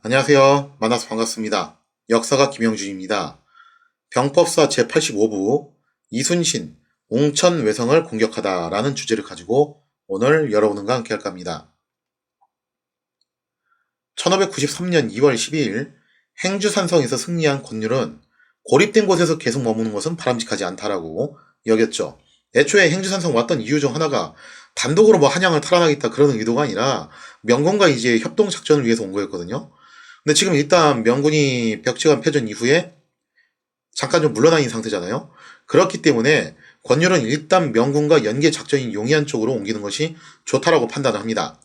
안녕하세요. 만나서 반갑습니다. 역사가 김영준입니다. 병법사 제85부 이순신, 웅천 외성을 공격하다라는 주제를 가지고 오늘 여러분과 함께 할까 합니다. 1593년 2월 12일 행주산성에서 승리한 권율은 고립된 곳에서 계속 머무는 것은 바람직하지 않다라고 여겼죠. 애초에 행주산성 왔던 이유 중 하나가 단독으로 한양을 탈환하겠다 그런 의도가 아니라 명군과 이제 협동 작전을 위해서 온 거였거든요. 근데 지금 일단 명군이 벽지관 패전 이후에 잠깐 좀 물러나 있는 상태잖아요. 그렇기 때문에 권율은 일단 명군과 연계 작전인 용의안 쪽으로 옮기는 것이 좋다라고 판단을 합니다.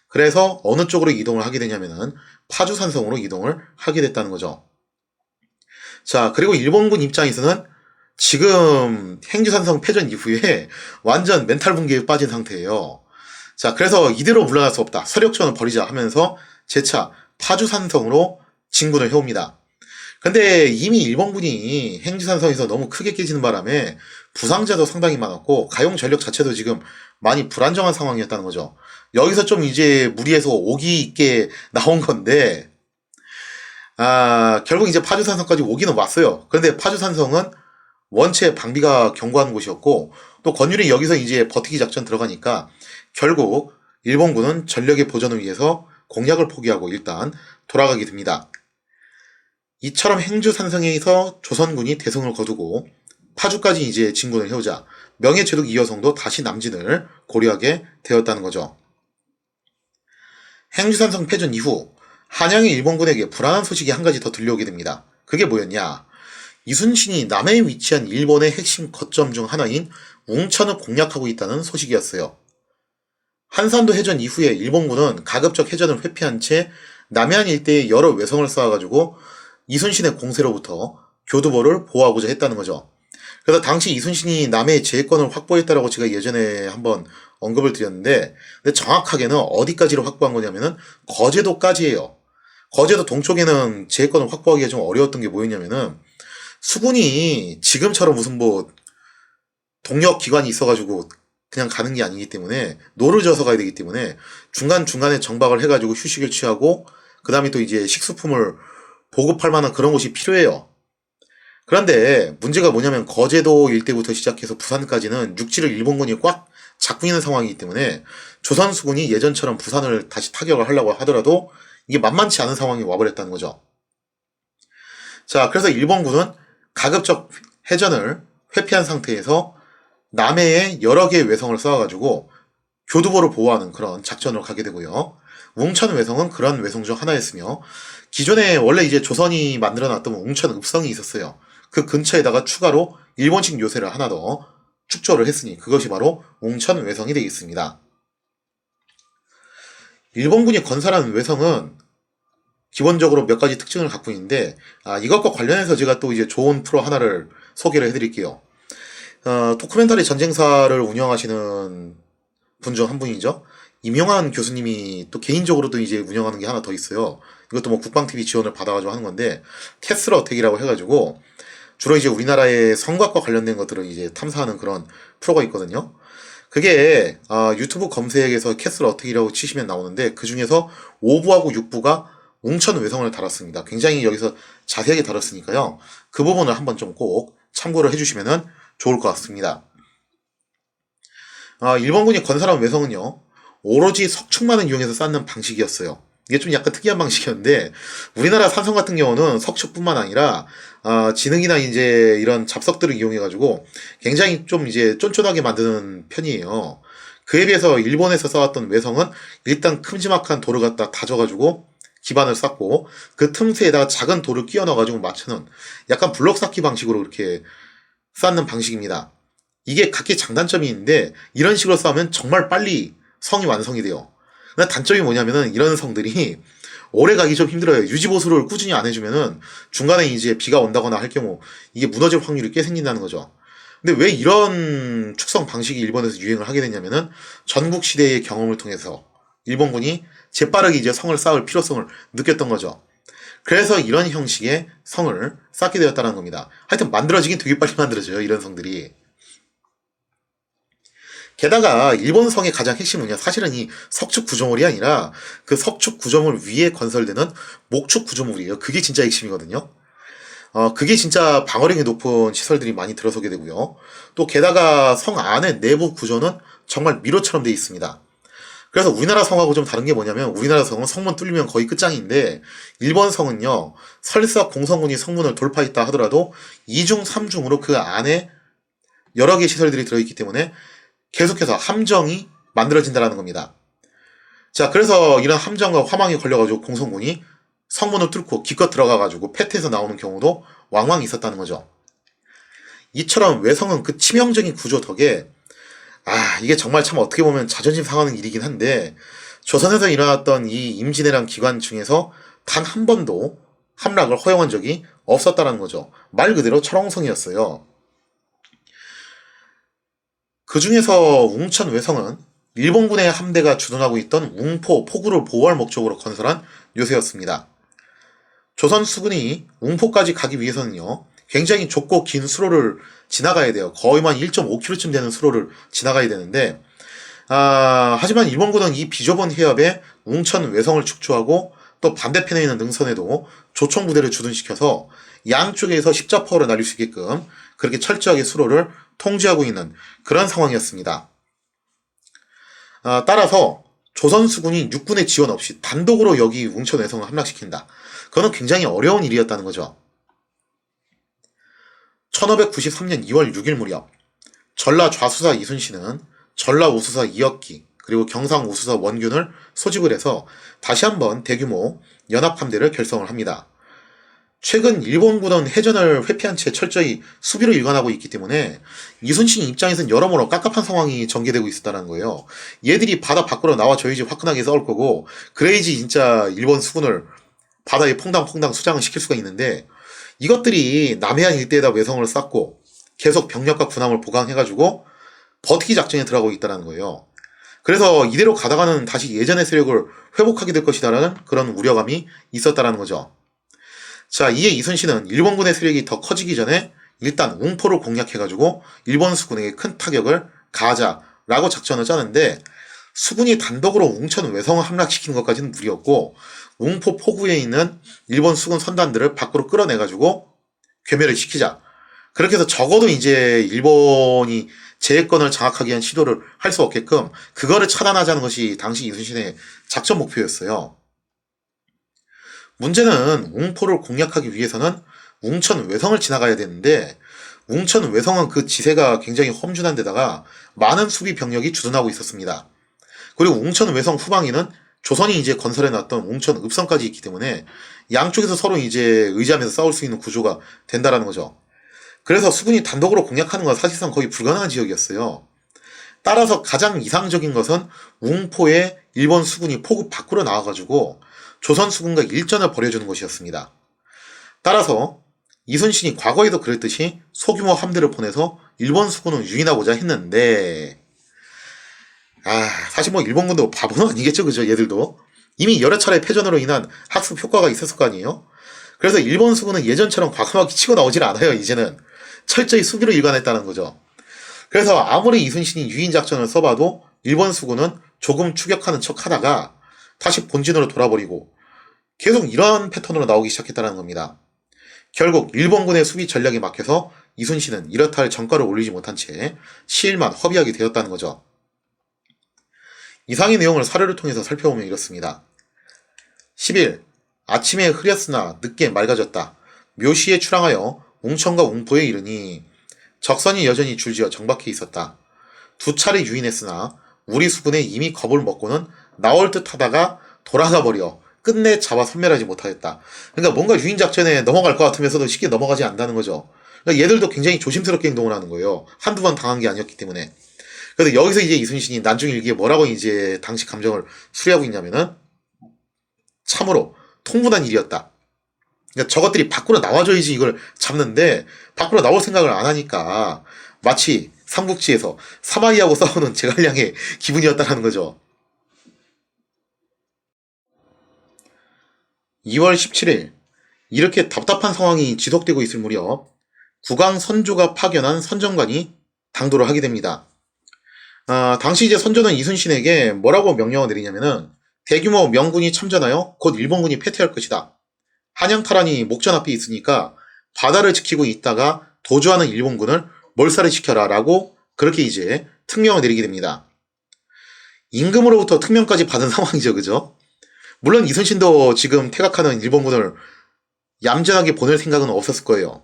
그래서 어느 쪽으로 이동을 하게 되냐면은 파주산성으로 이동을 하게 됐다는 거죠. 자, 그리고 일본군 입장에서는 지금 행주산성 패전 이후에 완전 멘탈 붕괴에 빠진 상태예요. 자, 그래서 이대로 물러날 수 없다. 서력전을 벌이자 하면서 재차 파주산성으로 진군을 해옵니다. 근데 이미 일본군이 행주산성에서 너무 크게 깨지는 바람에 부상자도 상당히 많았고 가용 전력 자체도 지금 많이 불안정한 상황이었다는 거죠. 여기서 좀 이제 무리해서 오기 있게 나온 건데 결국 이제 파주산성까지 오기는 왔어요. 그런데 파주산성은 원체 방비가 견고한 곳이었고 또 권율이 여기서 이제 버티기 작전 들어가니까 결국 일본군은 전력의 보전을 위해서 공략을 포기하고 일단 돌아가게 됩니다. 이처럼 행주산성에서 조선군이 대승을 거두고 파주까지 이제 진군을 해오자 명예제독 이여성도 다시 남진을 고려하게 되었다는 거죠. 행주산성 패전 이후 한양의 일본군에게 불안한 소식이 한 가지 더 들려오게 됩니다. 그게 뭐였냐? 이순신이 남해에 위치한 일본의 핵심 거점 중 하나인 웅천을 공략하고 있다는 소식이었어요. 한산도 해전 이후에 일본군은 가급적 해전을 회피한 채 남해안 일대에 여러 외성을 쌓아가지고 이순신의 공세로부터 교두보를 보호하고자 했다는 거죠. 그래서 당시 이순신이 남해의 제해권을 확보했다라고 제가 예전에 한번 언급을 드렸는데, 근데 정확하게는 어디까지로 확보한 거냐면은 거제도까지예요. 거제도 동쪽에는 제해권을 확보하기가 좀 어려웠던 게 뭐였냐면은 수군이 지금처럼 무슨 뭐 동력 기관이 있어가지고 그냥 가는 게 아니기 때문에 노를 져서 가야 되기 때문에 중간중간에 정박을 해가지고 휴식을 취하고 그 다음에 또 이제 식수품을 보급할 만한 그런 곳이 필요해요. 그런데 문제가 뭐냐면 거제도 일대부터 시작해서 부산까지는 육지를 일본군이 꽉 잡고 있는 상황이기 때문에 조선 수군이 예전처럼 부산을 다시 타격을 하려고 하더라도 이게 만만치 않은 상황이 와버렸다는 거죠. 자, 그래서 일본군은 가급적 해전을 회피한 상태에서 남해에 여러 개의 외성을 쌓아가지고 교두보를 보호하는 그런 작전으로 가게 되고요. 웅천 외성은 그런 외성 중 하나였으며 기존에 원래 이제 조선이 만들어놨던 웅천 읍성이 있었어요. 그 근처에다가 추가로 일본식 요새를 하나 더 축조를 했으니 그것이 바로 웅천 외성이 되겠습니다. 일본군이 건설한 외성은 기본적으로 몇 가지 특징을 갖고 있는데 이것과 관련해서 제가 또 이제 좋은 프로 하나를 소개를 해드릴게요. 도큐멘터리 전쟁사를 운영하시는 분 중 한 분이죠. 임용환 교수님이 또 개인적으로도 이제 운영하는 게 하나 더 있어요. 이것도 뭐 국방TV 지원을 받아가지고 하는 건데 캐슬 어택이라고 해가지고 주로 이제 우리나라의 성곽과 관련된 것들을 이제 탐사하는 그런 프로가 있거든요. 그게 유튜브 검색에서 캐슬 어택이라고 치시면 나오는데 그 중에서 5부하고 6부가 웅천 외성을 다뤘습니다. 굉장히 여기서 자세하게 다뤘으니까요. 그 부분을 한번 좀 꼭 참고를 해주시면 좋을 것 같습니다. 일본군이 건설한 외성은요, 오로지 석축만을 이용해서 쌓는 방식이었어요. 이게 좀 약간 특이한 방식이었는데, 우리나라 산성 같은 경우는 석축뿐만 아니라, 진흙이나 이제 이런 잡석들을 이용해가지고 굉장히 좀 이제 쫀쫀하게 만드는 편이에요. 그에 비해서 일본에서 쌓았던 외성은 일단 큼지막한 돌을 갖다 다져가지고 기반을 쌓고 그 틈새에다가 작은 돌을 끼워 넣어가지고 맞추는 약간 블록 쌓기 방식으로 이렇게 쌓는 방식입니다. 이게 각기 장단점이 있는데 이런 식으로 쌓으면 정말 빨리 성이 완성이 돼요. 근데 단점이 뭐냐면은 이런 성들이 오래 가기 좀 힘들어요. 유지보수를 꾸준히 안 해주면은 중간에 이제 비가 온다거나 할 경우 이게 무너질 확률이 꽤 생긴다는 거죠. 근데 왜 이런 축성 방식이 일본에서 유행을 하게 됐냐면은 전국시대의 경험을 통해서 일본군이 재빠르게 이제 성을 쌓을 필요성을 느꼈던 거죠. 그래서 이런 형식의 성을 쌓게 되었다는 겁니다. 하여튼 만들어지긴 되게 빨리 만들어져요. 이런 성들이. 게다가 일본 성의 가장 핵심은요, 사실은 이 석축 구조물이 아니라 그 석축 구조물 위에 건설되는 목축 구조물이에요. 그게 진짜 핵심이거든요. 그게 진짜 방어력이 높은 시설들이 많이 들어서게 되고요. 또 게다가 성 안의 내부 구조는 정말 미로처럼 되어 있습니다. 그래서 우리나라 성하고 좀 다른 게 뭐냐면, 우리나라 성은 성문 뚫리면 거의 끝장인데, 일본 성은요, 설사 공성군이 성문을 돌파했다 하더라도 2중, 3중으로 그 안에 여러 개의 시설들이 들어있기 때문에 계속해서 함정이 만들어진다는 겁니다. 자, 그래서 이런 함정과 화망이 걸려가지고 공성군이 성문을 뚫고 기껏 들어가가지고 패트에서 나오는 경우도 왕왕 있었다는 거죠. 이처럼 외성은 그 치명적인 구조 덕에, 이게 정말 참 어떻게 보면 자존심 상하는 일이긴 한데, 조선에서 일어났던 이 임진왜란 기간 중에서 단 한 번도 함락을 허용한 적이 없었다는 거죠. 말 그대로 철옹성이었어요. 그 중에서 웅천 외성은 일본군의 함대가 주둔하고 있던 웅포, 포구를 보호할 목적으로 건설한 요새였습니다. 조선 수군이 웅포까지 가기 위해서는요, 굉장히 좁고 긴 수로를 지나가야 돼요. 거의만 1.5km쯤 되는 수로를 지나가야 되는데, 하지만 일본군은 이 비좁은 해협에 웅천 외성을 축조하고 또 반대편에 있는 능선에도 조총 부대를 주둔시켜서 양쪽에서 십자포를 날릴 수 있게끔 그렇게 철저하게 수로를 통제하고 있는 그런 상황이었습니다. 따라서 조선 수군이 육군의 지원 없이 단독으로 여기 웅천 외성을 함락시킨다. 그거는 굉장히 어려운 일이었다는 거죠. 1593년 2월 6일 무렵 전라 좌수사 이순신은 전라 우수사 이혁기 그리고 경상 우수사 원균을 소집을 해서 다시 한번 대규모 연합함대를 결성을 합니다. 최근 일본군은 해전을 회피한 채 철저히 수비로 일관하고 있기 때문에 이순신 입장에서는 여러모로 깝깝한 상황이 전개되고 있었다는 거예요. 얘들이 바다 밖으로 나와줘야지 화끈하게 싸울 거고, 그래야지 진짜 일본 수군을 바다에 퐁당퐁당 수장을 시킬 수가 있는데, 이것들이 남해안 일대에다 외성을 쌓고 계속 병력과 군함을 보강해가지고 버티기 작전에 들어가고 있다는 거예요. 그래서 이대로 가다가는 다시 예전의 세력을 회복하게 될 것이다라는 그런 우려감이 있었다는 거죠. 자, 이에 이순신은 일본군의 세력이 더 커지기 전에 일단 웅포를 공략해가지고 일본 수군에게 큰 타격을 가하자라고 작전을 짜는데, 수군이 단독으로 웅천 외성을 함락시키는 것까지는 무리였고, 웅포 포구에 있는 일본 수군 선단들을 밖으로 끌어내가지고 괴멸을 시키자. 그렇게 해서 적어도 이제 일본이 제해권을 장악하기 위한 시도를 할 수 없게끔 그거를 차단하자는 것이 당시 이순신의 작전 목표였어요. 문제는 웅포를 공략하기 위해서는 웅천 외성을 지나가야 되는데, 웅천 외성은 그 지세가 굉장히 험준한 데다가 많은 수비 병력이 주둔하고 있었습니다. 그리고 웅천 외성 후방에는 조선이 이제 건설해놨던 웅천 읍성까지 있기 때문에 양쪽에서 서로 이제 의지하면서 싸울 수 있는 구조가 된다라는 거죠. 그래서 수군이 단독으로 공략하는 건 사실상 거의 불가능한 지역이었어요. 따라서 가장 이상적인 것은 웅포에 일본 수군이 포구 밖으로 나와가지고 조선 수군과 일전을 벌여주는 것이었습니다. 따라서 이순신이 과거에도 그랬듯이 소규모 함대를 보내서 일본 수군을 유인하고자 했는데, 사실 뭐 일본군도 바보는 아니겠죠, 그죠? 얘들도 이미 여러 차례 패전으로 인한 학습 효과가 있었을 거 아니에요? 그래서 일본 수군은 예전처럼 과감하게 치고 나오질 않아요. 이제는 철저히 수비로 일관했다는 거죠. 그래서 아무리 이순신이 유인 작전을 써봐도 일본 수군은 조금 추격하는 척 하다가 다시 본진으로 돌아버리고 계속 이런 패턴으로 나오기 시작했다는 겁니다. 결국 일본군의 수비 전략에 막혀서 이순신은 이렇다 할 전과를 올리지 못한 채 시일만 허비하게 되었다는 거죠. 이상의 내용을 사료를 통해서 살펴보면 이렇습니다. 10일 아침에 흐렸으나 늦게 맑아졌다. 묘시에 출항하여 웅천과 웅포에 이르니 적선이 여전히 줄지어 정박해 있었다. 두 차례 유인했으나 우리 수군에 이미 겁을 먹고는 나올 듯 하다가 돌아가 버려 끝내 잡아 섬멸하지 못하였다. 그러니까 뭔가 유인 작전에 넘어갈 것 같으면서도 쉽게 넘어가지 않는다는 거죠. 그러니까 얘들도 굉장히 조심스럽게 행동을 하는 거예요. 한두 번 당한 게 아니었기 때문에. 그래서 여기서 이제 이순신이 난중일기에 뭐라고 이제 당시 감정을 수리하고 있냐면은 참으로 통분한 일이었다. 그러니까 저것들이 밖으로 나와줘야지 이걸 잡는데 밖으로 나올 생각을 안 하니까 마치 삼국지에서 사마이하고 싸우는 제갈량의 기분이었다는 거죠. 2월 17일 이렇게 답답한 상황이 지속되고 있을 무렵 국왕 선조가 파견한 선정관이 당도를 하게 됩니다. 당시 이제 선조는 이순신에게 뭐라고 명령을 내리냐면은 대규모 명군이 참전하여 곧 일본군이 패퇴할 것이다. 한양 탈환이 목전 앞에 있으니까 바다를 지키고 있다가 도주하는 일본군을 몰살을 시켜라 라고 그렇게 이제 특명을 내리게 됩니다. 임금으로부터 특명까지 받은 상황이죠. 그죠? 물론 이순신도 지금 퇴각하는 일본군을 얌전하게 보낼 생각은 없었을 거예요.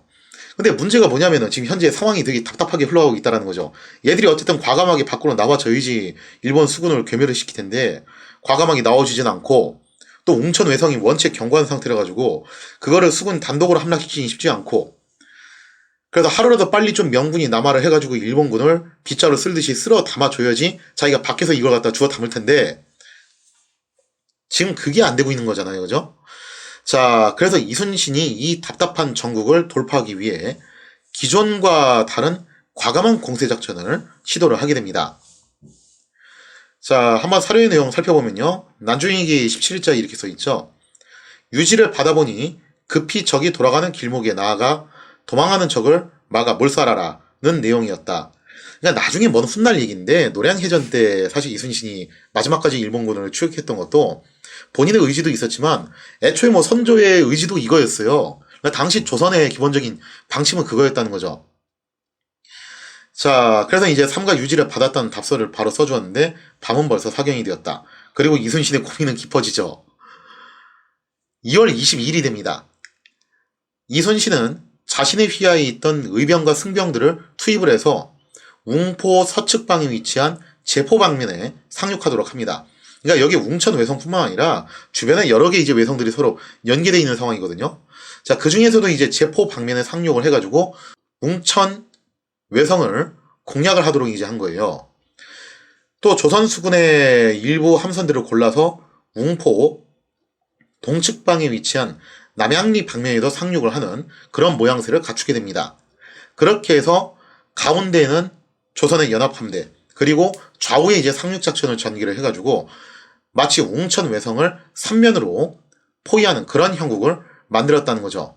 근데 문제가 뭐냐면은 지금 현재 상황이 되게 답답하게 흘러가고 있다는 거죠. 얘들이 어쨌든 과감하게 밖으로 나와줘야지 일본 수군을 괴멸을 시킬 텐데 과감하게 나와주진 않고 또 웅천 외성이 원체 견고한 상태라 가지고 그거를 수군 단독으로 함락시키기 쉽지 않고 그래서 하루라도 빨리 좀 명분이 남하를 해가지고 일본군을 빗자루 쓸듯이 쓸어 담아줘야지 자기가 밖에서 이걸 갖다 주워 담을 텐데 지금 그게 안 되고 있는 거잖아요. 그죠? 자, 그래서 이순신이 이 답답한 전국을 돌파하기 위해 기존과 다른 과감한 공세작전을 시도를 하게 됩니다. 자, 한번 사료의 내용 살펴보면요. 난중일기 17일자에 이렇게 써있죠. 유지를 받아보니 급히 적이 돌아가는 길목에 나아가 도망하는 적을 막아 몰살하라는 내용이었다. 그러니까 나중에 뭔 훗날 얘기인데 노량해전 때 사실 이순신이 마지막까지 일본군을 추격했던 것도 본인의 의지도 있었지만 애초에 뭐 선조의 의지도 이거였어요. 그러니까 당시 조선의 기본적인 방침은 그거였다는 거죠. 자, 그래서 이제 삼가 유지를 받았다는 답서를 바로 써주었는데 밤은 벌써 사경이 되었다. 그리고 이순신의 고민은 깊어지죠. 2월 22일이 됩니다. 이순신은 자신의 휘하에 있던 의병과 승병들을 투입을 해서 웅포 서측방에 위치한 제포 방면에 상륙하도록 합니다. 그러니까 여기 웅천 외성뿐만 아니라 주변에 여러 개 이제 외성들이 서로 연계되어 있는 상황이거든요. 자, 그 중에서도 이제 제포 방면에 상륙을 해가지고 웅천 외성을 공략을 하도록 이제 한 거예요. 또 조선 수군의 일부 함선들을 골라서 웅포 동측방에 위치한 남양리 방면에도 상륙을 하는 그런 모양새를 갖추게 됩니다. 그렇게 해서 가운데는 조선의 연합함대 그리고 좌우에 이제 상륙작전을 전개를 해가지고 마치 웅천 외성을 3면으로 포위하는 그런 형국을 만들었다는 거죠.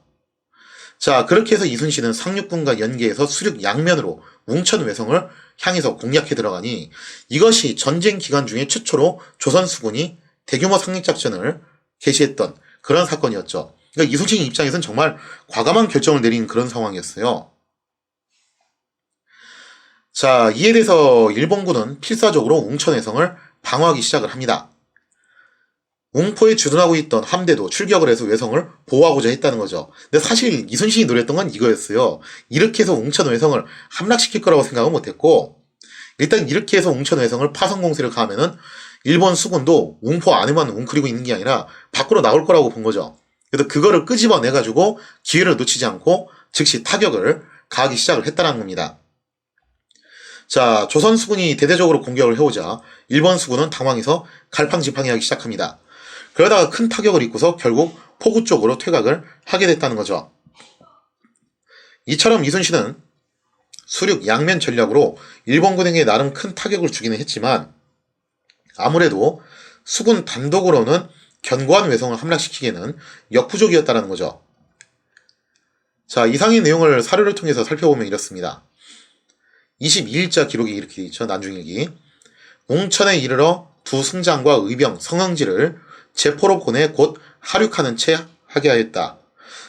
자, 그렇게 해서 이순신은 상륙군과 연계해서 수륙 양면으로 웅천 외성을 향해서 공략해 들어가니 이것이 전쟁 기간 중에 최초로 조선 수군이 대규모 상륙작전을 개시했던 그런 사건이었죠. 그러니까 이순신 입장에서는 정말 과감한 결정을 내린 그런 상황이었어요. 자, 이에 대해서 일본군은 필사적으로 웅천외성을 방어하기 시작을 합니다. 웅포에 주둔하고 있던 함대도 출격을 해서 외성을 보호하고자 했다는 거죠. 근데 사실 이순신이 노렸던 건 이거였어요. 이렇게 해서 웅천외성을 함락시킬 거라고 생각은 못했고 일단 이렇게 해서 웅천외성을 파선공세를 가하면은 일본 수군도 웅포 안에만 웅크리고 있는 게 아니라 밖으로 나올 거라고 본 거죠. 그래서 그거를 끄집어내가지고 기회를 놓치지 않고 즉시 타격을 가하기 시작을 했다는 겁니다. 자, 조선 수군이 대대적으로 공격을 해오자 일본 수군은 당황해서 갈팡질팡해하기 시작합니다. 그러다가 큰 타격을 입고서 결국 포구 쪽으로 퇴각을 하게 됐다는 거죠. 이처럼 이순신은 수륙 양면 전략으로 일본군에게 나름 큰 타격을 주기는 했지만 아무래도 수군 단독으로는 견고한 외성을 함락시키기에는 역부족이었다는 거죠. 자, 이상의 내용을 사료를 통해서 살펴보면 이렇습니다. 22일자 기록이 이렇게 되어 있죠. 난중일기. 웅천에 이르러 두 승장과 의병, 성흥지를 제포로 보내 곧 하륙하는 채 하게 하였다.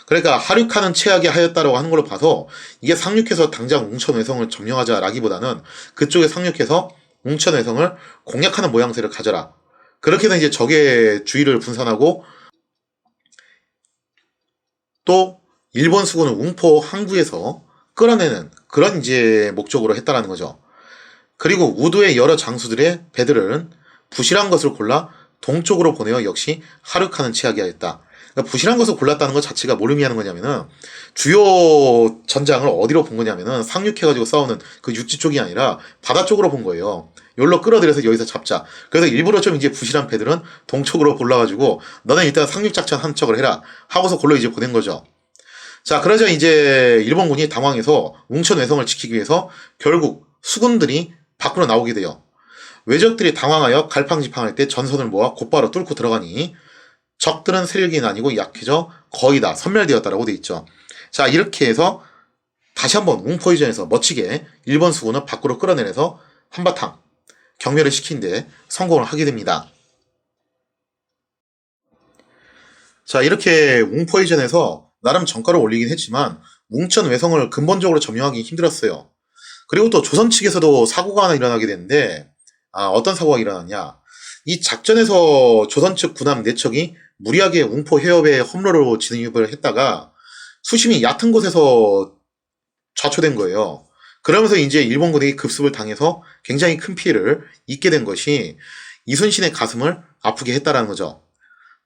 그러니까 하륙하는 채 하게 하였다라고 하는 걸로 봐서 이게 상륙해서 당장 웅천 외성을 점령하자라기보다는 그쪽에 상륙해서 웅천 외성을 공략하는 모양새를 가져라. 그렇게 해서 이제 적의 주의를 분산하고 또 일본 수군을 웅포 항구에서 끌어내는 그런 이제 목적으로 했다라는 거죠. 그리고 우도의 여러 장수들의 배들은 부실한 것을 골라 동쪽으로 보내어 역시 하륙하는 채하게 하였다. 그러니까 부실한 것을 골랐다는 것 자체가 뭘 의미하는 거냐면은 주요 전장을 어디로 본 거냐면은 상륙해가지고 싸우는 그 육지 쪽이 아니라 바다 쪽으로 본 거예요. 여기로 끌어들여서 여기서 잡자. 그래서 일부러 좀 이제 부실한 배들은 동쪽으로 골라가지고 너네 일단 상륙작전 한 척을 해라 하고서 골로 이제 보낸 거죠. 자, 그러자 이제 일본군이 당황해서 웅천 외성을 지키기 위해서 결국 수군들이 밖으로 나오게 돼요. 외적들이 당황하여 갈팡질팡할 때 전선을 모아 곧바로 뚫고 들어가니 적들은 세력이 나뉘고 약해져 거의 다 섬멸되었다라고 돼 있죠. 자, 이렇게 해서 다시 한번 웅포이전에서 멋지게 일본 수군을 밖으로 끌어내려서 한바탕 경멸을 시킨 데 성공을 하게 됩니다. 자, 이렇게 웅포해전에서 나름 정가를 올리긴 했지만 웅천 외성을 근본적으로 점령하기 힘들었어요. 그리고 또 조선 측에서도 사고가 하나 일어나게 되는데, 어떤 사고가 일어났냐. 이 작전에서 조선 측 군함 4척이 무리하게 웅포 해협에 험로로 진입을 했다가 수심이 얕은 곳에서 좌초된 거예요. 그러면서 이제 일본군에게 급습을 당해서 굉장히 큰 피해를 입게 된 것이 이순신의 가슴을 아프게 했다라는 거죠.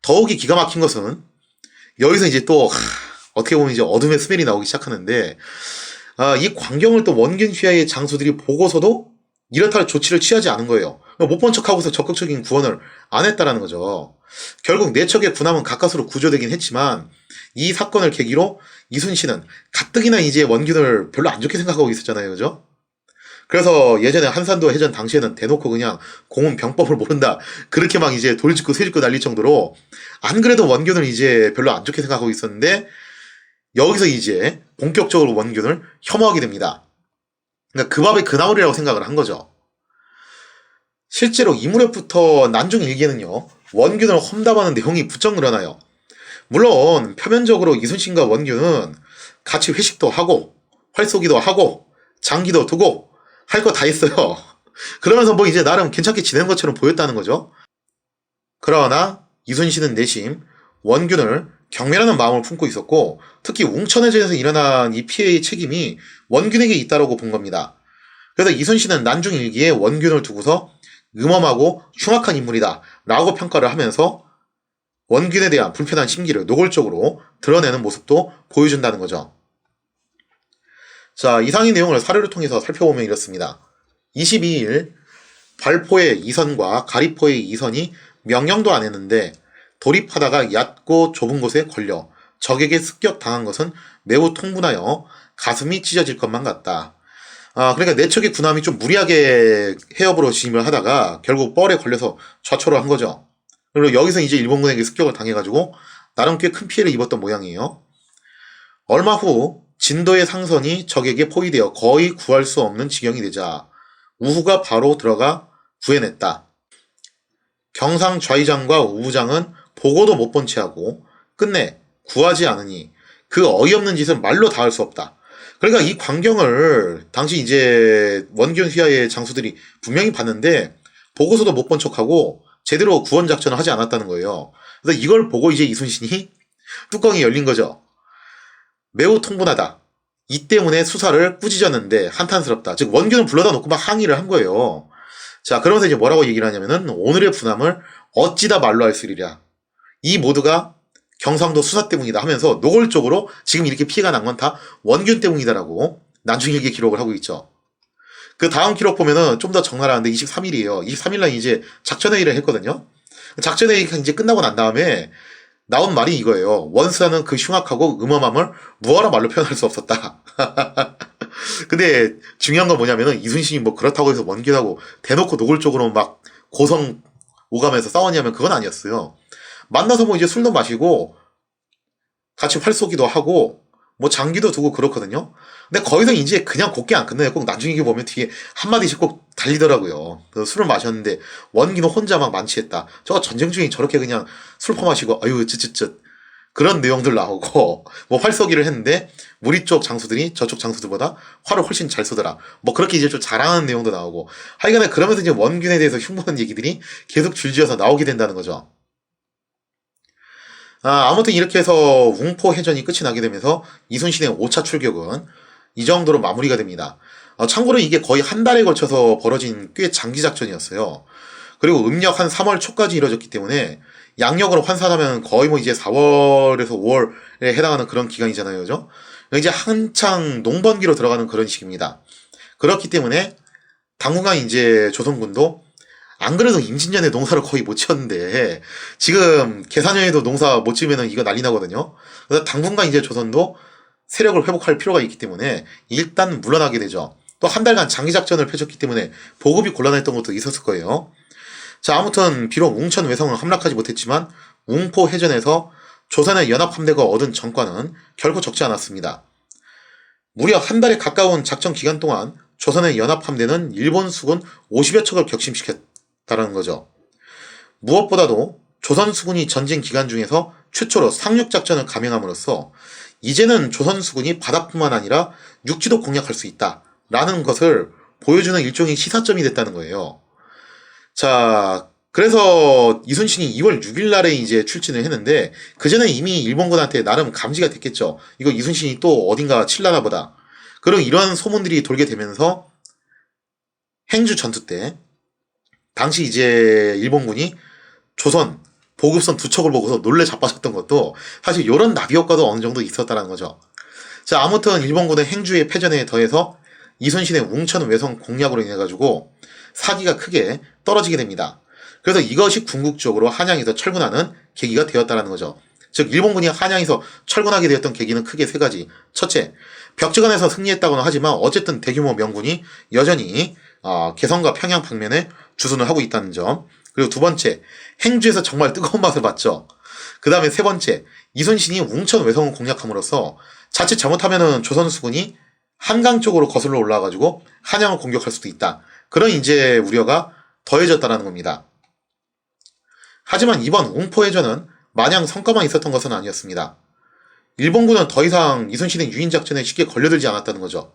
더욱이 기가 막힌 것은 여기서 이제 또 어떻게 보면 이제 어둠의 스멜이 나오기 시작하는데, 이 광경을 또 원균 휘하의 장수들이 보고서도 이렇다 할 조치를 취하지 않은 거예요. 못 본 척하고서 적극적인 구원을 안 했다라는 거죠. 결국 4척의 군함은 가까스로 구조되긴 했지만 이 사건을 계기로 이순신은 가뜩이나 이제 원균을 별로 안 좋게 생각하고 있었잖아요. 그죠? 그래서 예전에 한산도 해전 당시에는 대놓고 그냥 공은 병법을 모른다, 그렇게 막 이제 돌짓고 새짓고 날릴 정도로 안 그래도 원균을 이제 별로 안 좋게 생각하고 있었는데, 여기서 이제 본격적으로 원균을 혐오하게 됩니다. 그러니까 그 밥에 그 나물이라고 생각을 한 거죠. 실제로 이 무렵부터 난중 일기에는요, 원균을 험담하는 내용이 부쩍 늘어나요. 물론 표면적으로 이순신과 원균은 같이 회식도 하고 활쏘기도 하고 장기도 두고 할 거 다 했어요. 그러면서 뭐 이제 나름 괜찮게 지내는 것처럼 보였다는 거죠. 그러나 이순신은 내심 원균을 경멸하는 마음을 품고 있었고, 특히 웅천해전에서 일어난 이 피해의 책임이 원균에게 있다고 본 겁니다. 그래서 이순신은 난중일기에 원균을 두고서 음험하고 흉악한 인물이다 라고 평가를 하면서 원균에 대한 불편한 심기를 노골적으로 드러내는 모습도 보여준다는 거죠. 자, 이상의 내용을 사료를 통해서 살펴보면 이렇습니다. 22일 발포의 이선과 가리포의 이선이 명령도 안 했는데 돌입하다가 얕고 좁은 곳에 걸려 적에게 습격당한 것은 매우 통분하여 가슴이 찢어질 것만 같다. 그러니까 4척의 군함이 좀 무리하게 해협으로 진입을 하다가 결국 뻘에 걸려서 좌초를 한 거죠. 그리고 여기서 이제 일본군에게 습격을 당해가지고 나름 꽤 큰 피해를 입었던 모양이에요. 얼마 후 진도의 상선이 적에게 포위되어 거의 구할 수 없는 지경이 되자 우후가 바로 들어가 구해냈다. 경상 좌의장과 우부장은 보고도 못 본 채하고 끝내 구하지 않으니 그 어이없는 짓은 말로 다 할 수 없다. 그러니까 이 광경을 당시 이제 원균 휘하의 장수들이 분명히 봤는데 보고서도 못 본 척하고 제대로 구원 작전을 하지 않았다는 거예요. 그래서 이걸 보고 이제 이순신이 뚜껑이 열린 거죠. 매우 통분하다. 이 때문에 수사를 꾸짖었는데 한탄스럽다. 즉 원균을 불러다 놓고 막 항의를 한 거예요. 자, 그러면서 이제 뭐라고 얘기를 하냐면은 오늘의 분함을 어찌다 말로 할 수 있으랴. 이 모두가 경상도 수사 때문이다 하면서 노골적으로 지금 이렇게 피해가 난 건 다 원균 때문이다라고 난중일기에 기록을 하고 있죠. 그 다음 기록 보면은 좀 더 적나라한데 23일이에요. 23일날 이제 작전회의를 했거든요. 작전회의가 이제 끝나고 난 다음에 나온 말이 이거예요. 원수라는 그 흉악하고 음험함을 무어라 말로 표현할 수 없었다. 근데 중요한 건 뭐냐면은 이순신이 뭐 그렇다고 해서 원균하고 대놓고 노골적으로 막 고성 오가면서 싸웠냐면 그건 아니었어요. 만나서 뭐 이제 술도 마시고 같이 활쏘기도 하고 뭐 장기도 두고 그렇거든요. 근데 거기서 이제 그냥 곱게 안 끝나요. 꼭 나중에 보면 뒤에 한마디씩 꼭 달리더라고요. 그래서 술을 마셨는데 원기는 혼자 막 만취했다. 저 전쟁 중에 저렇게 그냥 술 퍼마시고 아유 쯧쯧쯧 그런 내용들 나오고 뭐 활쏘기를 했는데 우리 쪽 장수들이 저쪽 장수들보다 활을 훨씬 잘 쏘더라. 뭐 그렇게 이제 좀 자랑하는 내용도 나오고 하여간에 그러면서 이제 원균에 대해서 흉보는 얘기들이 계속 줄지어서 나오게 된다는 거죠. 아무튼 이렇게 해서 웅포 해전이 끝이 나게 되면서 이순신의 5차 출격은 이 정도로 마무리가 됩니다. 참고로 이게 거의 한 달에 걸쳐서 벌어진 꽤 장기 작전이었어요. 그리고 음력 한 3월 초까지 이뤄졌기 때문에 양력으로 환산하면 거의 뭐 이제 4월에서 5월에 해당하는 그런 기간이잖아요. 그죠? 이제 한창 농번기로 들어가는 그런 시기입니다. 그렇기 때문에 당분간 이제 조선군도 안 그래도 임진년에 농사를 거의 못 지었는데 지금 계산년에도 농사 못 지으면 이거 난리 나거든요. 그래서 당분간 이제 조선도 세력을 회복할 필요가 있기 때문에 일단 물러나게 되죠. 또 한 달간 장기작전을 펼쳤기 때문에 보급이 곤란했던 것도 있었을 거예요. 자, 아무튼 비록 웅천 외성은 함락하지 못했지만 웅포 해전에서 조선의 연합함대가 얻은 전과는 결코 적지 않았습니다. 무려 한 달에 가까운 작전 기간 동안 조선에 연합함대는 일본 수군 50여 척을 격심시켰다는 거죠. 무엇보다도 조선 수군이 전쟁 기간 중에서 최초로 상륙작전을 감행함으로써 이제는 조선 수군이 바다뿐만 아니라 육지도 공략할 수 있다라는 것을 보여주는 일종의 시사점이 됐다는 거예요. 자, 그래서 이순신이 2월 6일 날에 이제 출진을 했는데 그전에 이미 일본군한테 나름 감지가 됐겠죠. 이거 이순신이 또 어딘가 칠라나 보다. 그리고 이런 소문들이 돌게 되면서 행주 전투 때 당시 이제 일본군이 조선 보급선 2척을 보고서 놀래 자빠졌던 것도 사실 이런 나비 효과도 어느 정도 있었다는 거죠. 자, 아무튼 일본군의 행주의 패전에 더해서 이순신의 웅천 외성 공략으로 인해 가지고 사기가 크게 떨어지게 됩니다. 그래서 이것이 궁극적으로 한양에서 철군하는 계기가 되었다는 거죠. 즉 일본군이 한양에서 철군하게 되었던 계기는 크게 세 가지. 첫째, 벽지관에서 승리했다고는 하지만 어쨌든 대규모 명군이 여전히 개성과 평양 방면에 주둔을 하고 있다는 점. 그리고 두 번째, 행주에서 정말 뜨거운 맛을 봤죠. 그 다음에 세 번째, 이순신이 웅천 외성을 공략함으로써 자칫 잘못하면은 조선 수군이 한강 쪽으로 거슬러 올라와가지고 한양을 공격할 수도 있다. 그런 이제 우려가 더해졌다는 겁니다. 하지만 이번 웅포해전은 마냥 성과만 있었던 것은 아니었습니다. 일본군은 더 이상 이순신의 유인작전에 쉽게 걸려들지 않았다는 거죠.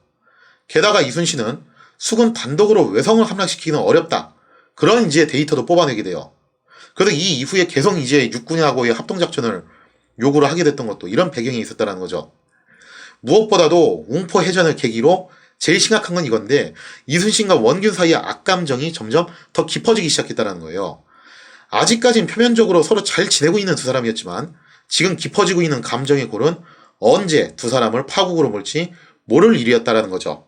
게다가 이순신은 수군 단독으로 외성을 함락시키기는 어렵다. 그런 이제 데이터도 뽑아내게 돼요. 그래서 이 이후에 계속 이제 육군하고의 합동작전을 요구를 하게 됐던 것도 이런 배경이 있었다는 거죠. 무엇보다도 웅포 해전을 계기로 제일 심각한 건 이건데 이순신과 원균 사이의 악감정이 점점 더 깊어지기 시작했다는 거예요. 아직까진 표면적으로 서로 잘 지내고 있는 두 사람이었지만 지금 깊어지고 있는 감정의 골은 언제 두 사람을 파국으로 몰지 모를 일이었다는 거죠.